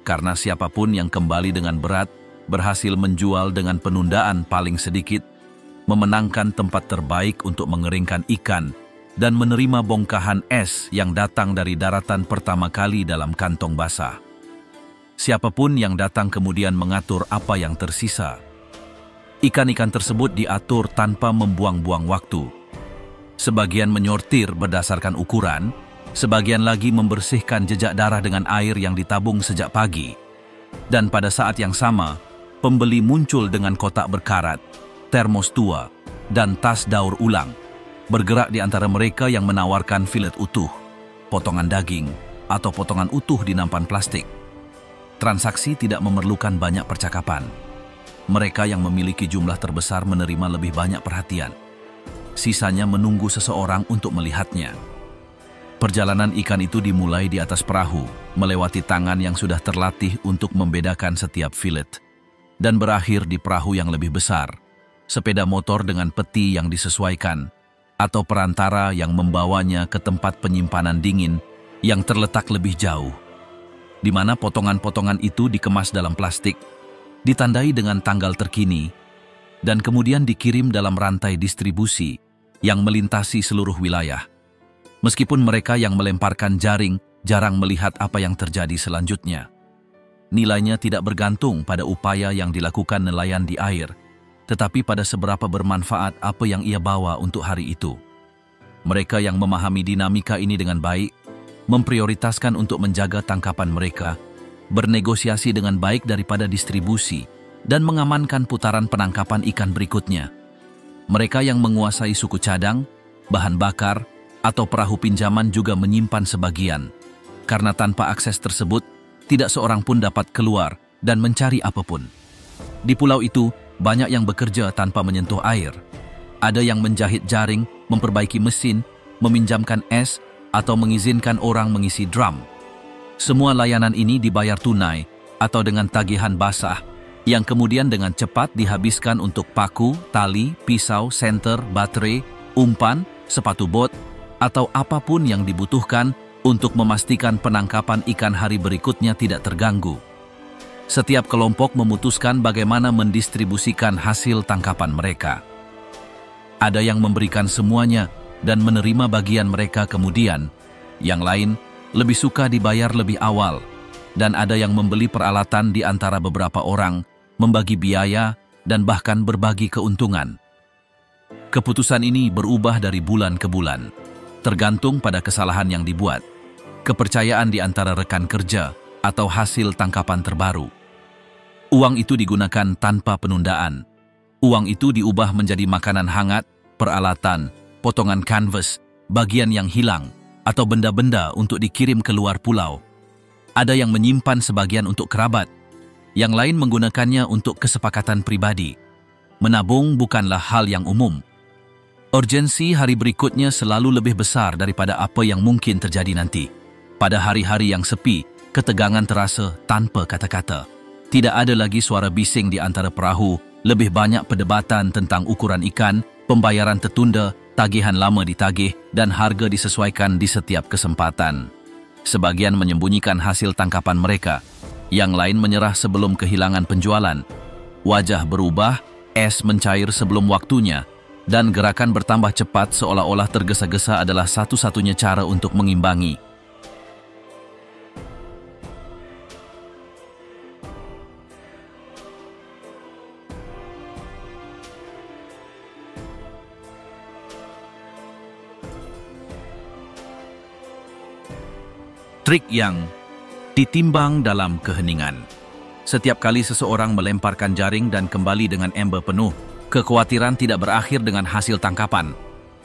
Karena siapapun yang kembali dengan berat, berhasil menjual dengan penundaan paling sedikit, memenangkan tempat terbaik untuk mengeringkan ikan, dan menerima bongkahan es yang datang dari daratan pertama kali dalam kantong basah. Siapapun yang datang kemudian mengatur apa yang tersisa. Ikan-ikan tersebut diatur tanpa membuang-buang waktu. Sebagian menyortir berdasarkan ukuran, sebagian lagi membersihkan jejak darah dengan air yang ditabung sejak pagi. Dan pada saat yang sama, pembeli muncul dengan kotak berkarat, termos tua, dan tas daur ulang, bergerak di antara mereka yang menawarkan filet utuh, potongan daging, atau potongan utuh di nampan plastik. Transaksi tidak memerlukan banyak percakapan. Mereka yang memiliki jumlah terbesar menerima lebih banyak perhatian. Sisanya menunggu seseorang untuk melihatnya. Perjalanan ikan itu dimulai di atas perahu, melewati tangan yang sudah terlatih untuk membedakan setiap filet, dan berakhir di perahu yang lebih besar, sepeda motor dengan peti yang disesuaikan, atau perantara yang membawanya ke tempat penyimpanan dingin yang terletak lebih jauh, di mana potongan-potongan itu dikemas dalam plastik, ditandai dengan tanggal terkini, dan kemudian dikirim dalam rantai distribusi yang melintasi seluruh wilayah. Meskipun mereka yang melemparkan jaring jarang melihat apa yang terjadi selanjutnya. Nilainya tidak bergantung pada upaya yang dilakukan nelayan di air, tetapi pada seberapa bermanfaat apa yang ia bawa untuk hari itu. Mereka yang memahami dinamika ini dengan baik, memprioritaskan untuk menjaga tangkapan mereka, bernegosiasi dengan baik daripada distribusi, dan mengamankan putaran penangkapan ikan berikutnya. Mereka yang menguasai suku cadang, bahan bakar, atau perahu pinjaman juga menyimpan sebagian, karena tanpa akses tersebut, tidak seorang pun dapat keluar dan mencari apapun. Di pulau itu, banyak yang bekerja tanpa menyentuh air. Ada yang menjahit jaring, memperbaiki mesin, meminjamkan es, atau mengizinkan orang mengisi drum. Semua layanan ini dibayar tunai atau dengan tagihan basah, yang kemudian dengan cepat dihabiskan untuk paku, tali, pisau, senter, baterai, umpan, sepatu bot, atau apapun yang dibutuhkan untuk memastikan penangkapan ikan hari berikutnya tidak terganggu. Setiap kelompok memutuskan bagaimana mendistribusikan hasil tangkapan mereka. Ada yang memberikan semuanya dan menerima bagian mereka kemudian. Yang lain lebih suka dibayar lebih awal, dan ada yang membeli peralatan di antara beberapa orang, membagi biaya, dan bahkan berbagi keuntungan. Keputusan ini berubah dari bulan ke bulan, tergantung pada kesalahan yang dibuat, kepercayaan di antara rekan kerja, atau hasil tangkapan terbaru. Uang itu digunakan tanpa penundaan. Uang itu diubah menjadi makanan hangat, peralatan, potongan kanvas, bagian yang hilang, atau benda-benda untuk dikirim keluar pulau. Ada yang menyimpan sebagian untuk kerabat, yang lain menggunakannya untuk kesepakatan pribadi. Menabung bukanlah hal yang umum. Urgensi hari berikutnya selalu lebih besar daripada apa yang mungkin terjadi nanti. Pada hari-hari yang sepi, ketegangan terasa tanpa kata-kata. Tidak ada lagi suara bising di antara perahu, lebih banyak perdebatan tentang ukuran ikan, pembayaran tertunda, tagihan lama ditagih, dan harga disesuaikan di setiap kesempatan. Sebagian menyembunyikan hasil tangkapan mereka, yang lain menyerah sebelum kehilangan penjualan. Wajah berubah, es mencair sebelum waktunya, dan gerakan bertambah cepat seolah-olah tergesa-gesa adalah satu-satunya cara untuk mengimbangi. Trik yang ditimbang dalam keheningan. Setiap kali seseorang melemparkan jaring dan kembali dengan ember penuh, kekhawatiran tidak berakhir dengan hasil tangkapan.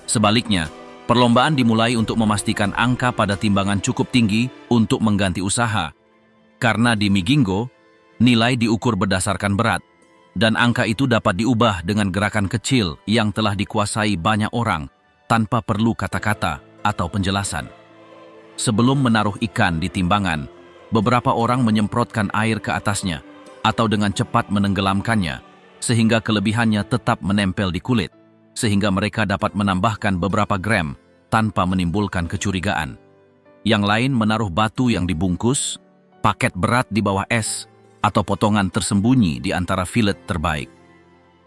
Sebaliknya, perlombaan dimulai untuk memastikan angka pada timbangan cukup tinggi untuk mengganti usaha. Karena di Migingo, nilai diukur berdasarkan berat, dan angka itu dapat diubah dengan gerakan kecil yang telah dikuasai banyak orang tanpa perlu kata-kata atau penjelasan. Sebelum menaruh ikan di timbangan, beberapa orang menyemprotkan air ke atasnya atau dengan cepat menenggelamkannya, sehingga kelebihannya tetap menempel di kulit, sehingga mereka dapat menambahkan beberapa gram tanpa menimbulkan kecurigaan. Yang lain menaruh batu yang dibungkus, paket berat di bawah es, atau potongan tersembunyi di antara filet terbaik.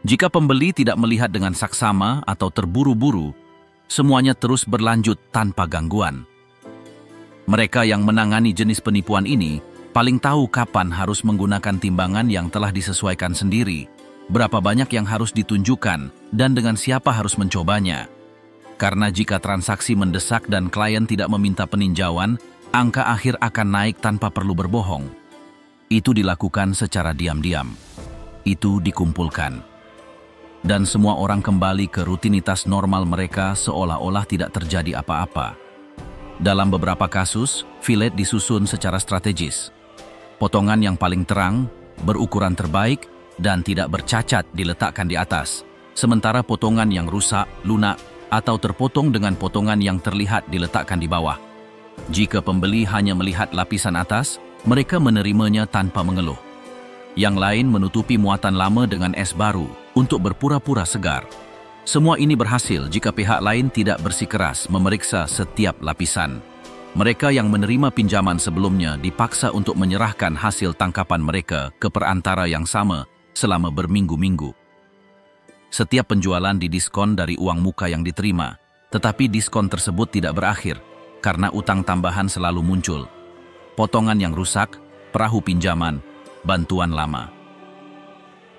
Jika pembeli tidak melihat dengan saksama atau terburu-buru, semuanya terus berlanjut tanpa gangguan. Mereka yang menangani jenis penipuan ini paling tahu kapan harus menggunakan timbangan yang telah disesuaikan sendiri, berapa banyak yang harus ditunjukkan, dan dengan siapa harus mencobanya. Karena jika transaksi mendesak dan klien tidak meminta peninjauan, angka akhir akan naik tanpa perlu berbohong. Itu dilakukan secara diam-diam. Itu dikumpulkan. Dan semua orang kembali ke rutinitas normal mereka seolah-olah tidak terjadi apa-apa. Dalam beberapa kasus, filet disusun secara strategis. Potongan yang paling terang, berukuran terbaik, dan tidak bercacat diletakkan di atas, sementara potongan yang rusak, lunak, atau terpotong dengan potongan yang terlihat diletakkan di bawah. Jika pembeli hanya melihat lapisan atas, mereka menerimanya tanpa mengeluh. Yang lain menutupi muatan lama dengan es baru untuk berpura-pura segar. Semua ini berhasil jika pihak lain tidak bersikeras memeriksa setiap lapisan. Mereka yang menerima pinjaman sebelumnya dipaksa untuk menyerahkan hasil tangkapan mereka ke perantara yang sama selama berminggu-minggu. Setiap penjualan didiskon dari uang muka yang diterima, tetapi diskon tersebut tidak berakhir karena utang tambahan selalu muncul. Potongan yang rusak, perahu pinjaman, bantuan lama.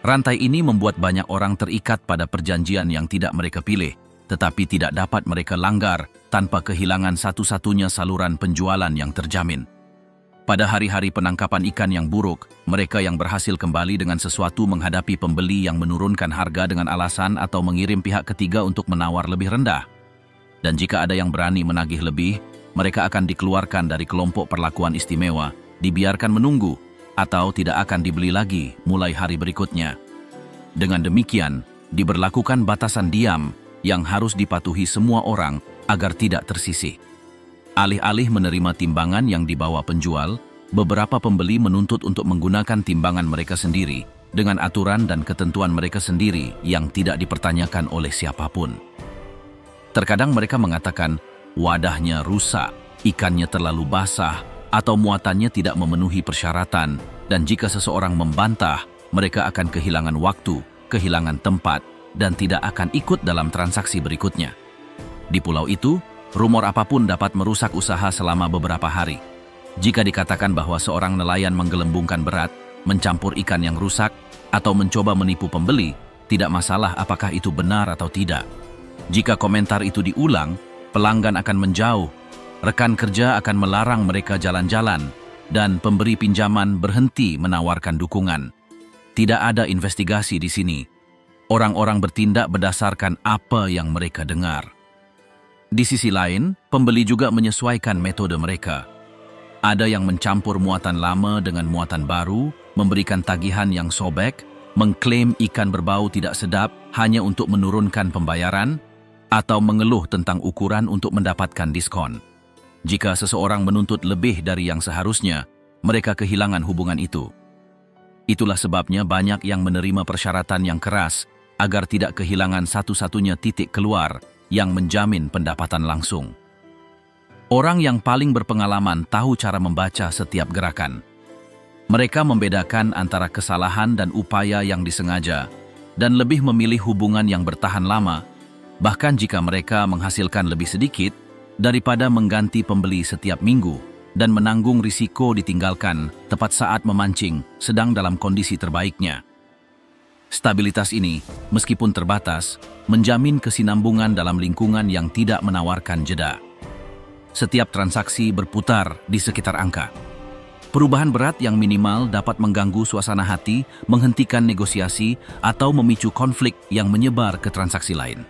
Rantai ini membuat banyak orang terikat pada perjanjian yang tidak mereka pilih, tetapi tidak dapat mereka langgar tanpa kehilangan satu-satunya saluran penjualan yang terjamin. Pada hari-hari penangkapan ikan yang buruk, mereka yang berhasil kembali dengan sesuatu menghadapi pembeli yang menurunkan harga dengan alasan atau mengirim pihak ketiga untuk menawar lebih rendah. Dan jika ada yang berani menagih lebih, mereka akan dikeluarkan dari kelompok perlakuan istimewa, dibiarkan menunggu, atau tidak akan dibeli lagi mulai hari berikutnya. Dengan demikian, diberlakukan batasan diam yang harus dipatuhi semua orang agar tidak tersisih. Alih-alih menerima timbangan yang dibawa penjual, beberapa pembeli menuntut untuk menggunakan timbangan mereka sendiri dengan aturan dan ketentuan mereka sendiri yang tidak dipertanyakan oleh siapapun. Terkadang mereka mengatakan, wadahnya rusak, ikannya terlalu basah, atau muatannya tidak memenuhi persyaratan, dan jika seseorang membantah, mereka akan kehilangan waktu, kehilangan tempat, dan tidak akan ikut dalam transaksi berikutnya. Di pulau itu, rumor apapun dapat merusak usaha selama beberapa hari. Jika dikatakan bahwa seorang nelayan menggelembungkan berat, mencampur ikan yang rusak, atau mencoba menipu pembeli, tidak masalah apakah itu benar atau tidak. Jika komentar itu diulang, pelanggan akan menjauh, rekan kerja akan melarang mereka jalan-jalan, dan pemberi pinjaman berhenti menawarkan dukungan. Tidak ada investigasi di sini. Orang-orang bertindak berdasarkan apa yang mereka dengar. Di sisi lain, pembeli juga menyesuaikan metode mereka. Ada yang mencampur muatan lama dengan muatan baru, memberikan tagihan yang sobek, mengklaim ikan berbau tidak sedap hanya untuk menurunkan pembayaran, atau mengeluh tentang ukuran untuk mendapatkan diskon. Jika seseorang menuntut lebih dari yang seharusnya, mereka kehilangan hubungan itu. Itulah sebabnya banyak yang menerima persyaratan yang keras agar tidak kehilangan satu-satunya titik keluar yang menjamin pendapatan langsung. Orang yang paling berpengalaman tahu cara membaca setiap gerakan. Mereka membedakan antara kesalahan dan upaya yang disengaja, dan lebih memilih hubungan yang bertahan lama, bahkan jika mereka menghasilkan lebih sedikit, daripada mengganti pembeli setiap minggu dan menanggung risiko ditinggalkan tepat saat memancing sedang dalam kondisi terbaiknya. Stabilitas ini, meskipun terbatas, menjamin kesinambungan dalam lingkungan yang tidak menawarkan jeda. Setiap transaksi berputar di sekitar angka. Perubahan berat yang minimal dapat mengganggu suasana hati, menghentikan negosiasi, atau memicu konflik yang menyebar ke transaksi lain.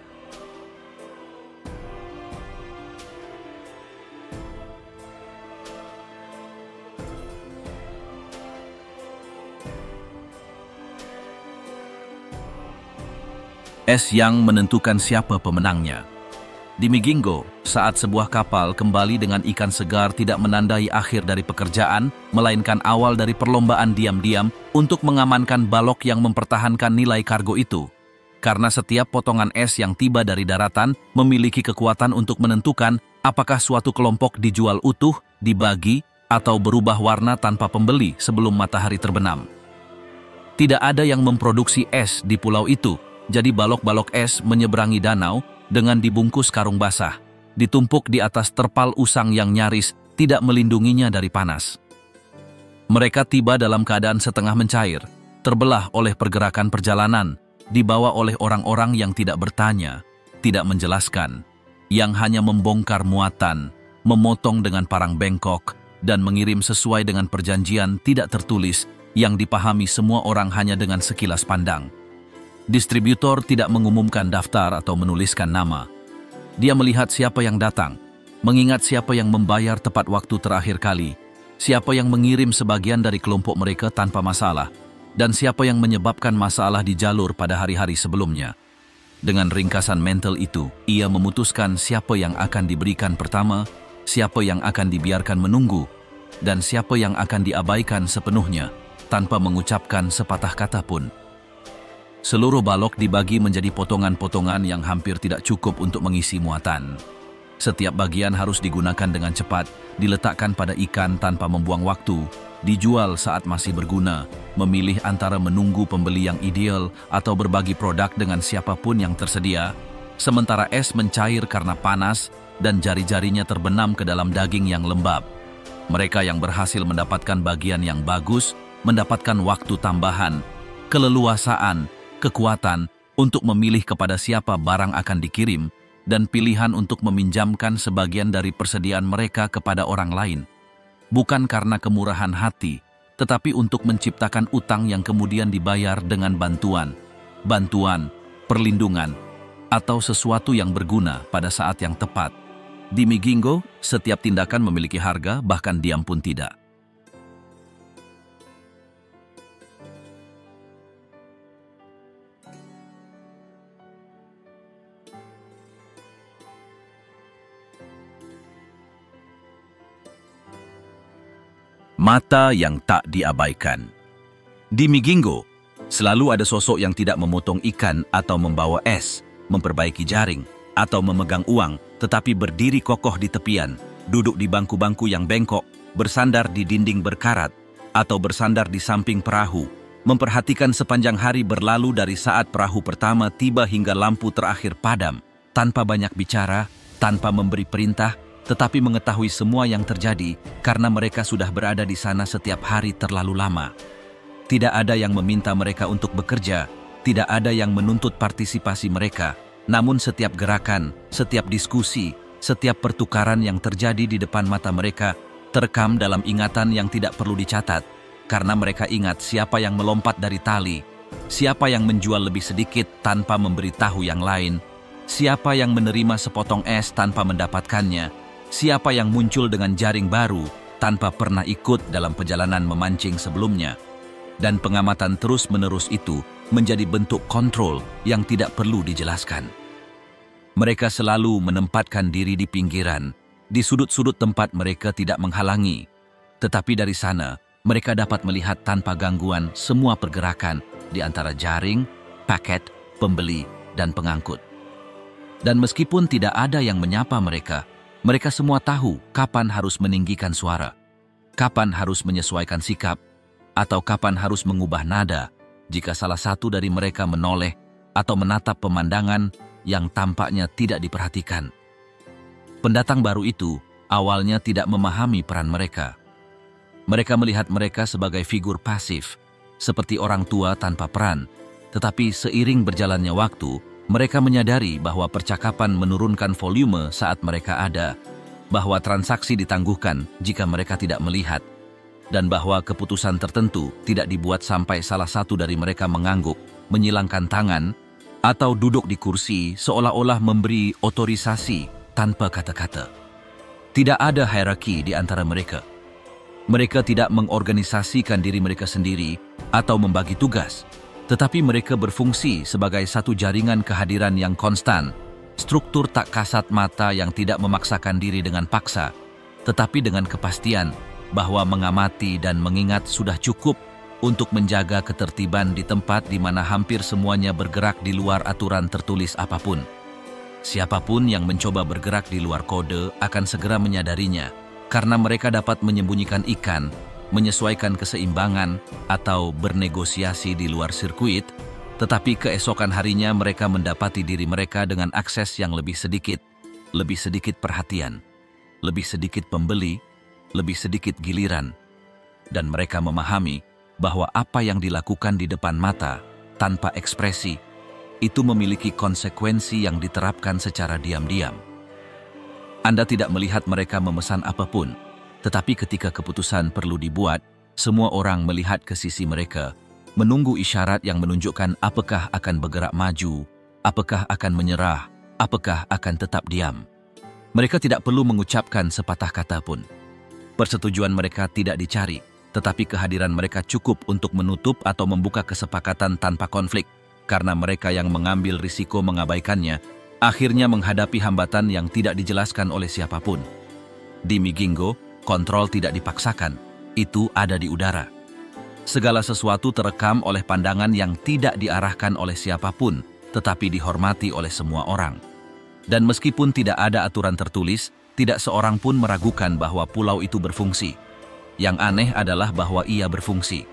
Es yang menentukan siapa pemenangnya. Di Migingo, saat sebuah kapal kembali dengan ikan segar tidak menandai akhir dari pekerjaan, melainkan awal dari perlombaan diam-diam untuk mengamankan balok yang mempertahankan nilai kargo itu. Karena setiap potongan es yang tiba dari daratan memiliki kekuatan untuk menentukan apakah suatu kelompok dijual utuh, dibagi, atau berubah warna tanpa pembeli sebelum matahari terbenam. Tidak ada yang memproduksi es di pulau itu, jadi balok-balok es menyeberangi danau dengan dibungkus karung basah, ditumpuk di atas terpal usang yang nyaris tidak melindunginya dari panas. Mereka tiba dalam keadaan setengah mencair, terbelah oleh pergerakan perjalanan, dibawa oleh orang-orang yang tidak bertanya, tidak menjelaskan, yang hanya membongkar muatan, memotong dengan parang bengkok, dan mengirim sesuai dengan perjanjian tidak tertulis yang dipahami semua orang hanya dengan sekilas pandang. Distributor tidak mengumumkan daftar atau menuliskan nama. Dia melihat siapa yang datang, mengingat siapa yang membayar tepat waktu terakhir kali, siapa yang mengirim sebagian dari kelompok mereka tanpa masalah, dan siapa yang menyebabkan masalah di jalur pada hari-hari sebelumnya. Dengan ringkasan mental itu, ia memutuskan siapa yang akan diberikan pertama, siapa yang akan dibiarkan menunggu, dan siapa yang akan diabaikan sepenuhnya, tanpa mengucapkan sepatah kata pun. Seluruh balok dibagi menjadi potongan-potongan yang hampir tidak cukup untuk mengisi muatan. Setiap bagian harus digunakan dengan cepat, diletakkan pada ikan tanpa membuang waktu, dijual saat masih berguna, memilih antara menunggu pembeli yang ideal atau berbagi produk dengan siapapun yang tersedia, sementara es mencair karena panas dan jari-jarinya terbenam ke dalam daging yang lembab. Mereka yang berhasil mendapatkan bagian yang bagus, mendapatkan waktu tambahan, keleluasaan, kekuatan untuk memilih kepada siapa barang akan dikirim, dan pilihan untuk meminjamkan sebagian dari persediaan mereka kepada orang lain. Bukan karena kemurahan hati, tetapi untuk menciptakan utang yang kemudian dibayar dengan bantuan, perlindungan, atau sesuatu yang berguna pada saat yang tepat. Di Migingo, setiap tindakan memiliki harga, bahkan diam pun tidak. Mata yang tak diabaikan. Di Migingo, selalu ada sosok yang tidak memotong ikan atau membawa es, memperbaiki jaring, atau memegang uang, tetapi berdiri kokoh di tepian, duduk di bangku-bangku yang bengkok, bersandar di dinding berkarat, atau bersandar di samping perahu, memperhatikan sepanjang hari berlalu dari saat perahu pertama tiba hingga lampu terakhir padam, tanpa banyak bicara, tanpa memberi perintah, tetapi mengetahui semua yang terjadi karena mereka sudah berada di sana setiap hari terlalu lama. Tidak ada yang meminta mereka untuk bekerja, tidak ada yang menuntut partisipasi mereka, namun setiap gerakan, setiap diskusi, setiap pertukaran yang terjadi di depan mata mereka terekam dalam ingatan yang tidak perlu dicatat, karena mereka ingat siapa yang melompat dari tali, siapa yang menjual lebih sedikit tanpa memberitahu yang lain, siapa yang menerima sepotong es tanpa mendapatkannya, siapa yang muncul dengan jaring baru tanpa pernah ikut dalam perjalanan memancing sebelumnya. Dan pengamatan terus-menerus itu menjadi bentuk kontrol yang tidak perlu dijelaskan. Mereka selalu menempatkan diri di pinggiran, di sudut-sudut tempat mereka tidak menghalangi. Tetapi dari sana, mereka dapat melihat tanpa gangguan semua pergerakan di antara jaring, paket, pembeli, dan pengangkut. Dan meskipun tidak ada yang menyapa mereka, mereka semua tahu kapan harus meninggikan suara, kapan harus menyesuaikan sikap, atau kapan harus mengubah nada jika salah satu dari mereka menoleh atau menatap pemandangan yang tampaknya tidak diperhatikan. Pendatang baru itu awalnya tidak memahami peran mereka. Mereka melihat mereka sebagai figur pasif, seperti orang tua tanpa peran, tetapi seiring berjalannya waktu, mereka menyadari bahwa percakapan menurunkan volume saat mereka ada, bahwa transaksi ditangguhkan jika mereka tidak melihat, dan bahwa keputusan tertentu tidak dibuat sampai salah satu dari mereka mengangguk, menyilangkan tangan, atau duduk di kursi seolah-olah memberi otorisasi tanpa kata-kata. Tidak ada hierarki di antara mereka. Mereka tidak mengorganisasikan diri mereka sendiri atau membagi tugas, tetapi mereka berfungsi sebagai satu jaringan kehadiran yang konstan, Struktur tak kasat mata yang tidak memaksakan diri dengan paksa, tetapi dengan kepastian bahwa mengamati dan mengingat sudah cukup untuk menjaga ketertiban di tempat di mana hampir semuanya bergerak di luar aturan tertulis apapun. Siapapun yang mencoba bergerak di luar kode akan segera menyadarinya, karena mereka dapat menyembunyikan ikan, menyesuaikan keseimbangan, atau bernegosiasi di luar sirkuit, tetapi keesokan harinya mereka mendapati diri mereka dengan akses yang lebih sedikit perhatian, lebih sedikit pembeli, lebih sedikit giliran, dan mereka memahami bahwa apa yang dilakukan di depan mata, tanpa ekspresi, itu memiliki konsekuensi yang diterapkan secara diam-diam. Anda tidak melihat mereka memesan apapun, tetapi ketika keputusan perlu dibuat, semua orang melihat ke sisi mereka, menunggu isyarat yang menunjukkan apakah akan bergerak maju, apakah akan menyerah, apakah akan tetap diam. Mereka tidak perlu mengucapkan sepatah kata pun. Persetujuan mereka tidak dicari, tetapi kehadiran mereka cukup untuk menutup atau membuka kesepakatan tanpa konflik, karena mereka yang mengambil risiko mengabaikannya, akhirnya menghadapi hambatan yang tidak dijelaskan oleh siapapun. Di Migingo, kontrol tidak dipaksakan, itu ada di udara. Segala sesuatu terekam oleh pandangan yang tidak diarahkan oleh siapapun, tetapi dihormati oleh semua orang. Dan meskipun tidak ada aturan tertulis, tidak seorang pun meragukan bahwa pulau itu berfungsi. Yang aneh adalah bahwa ia berfungsi.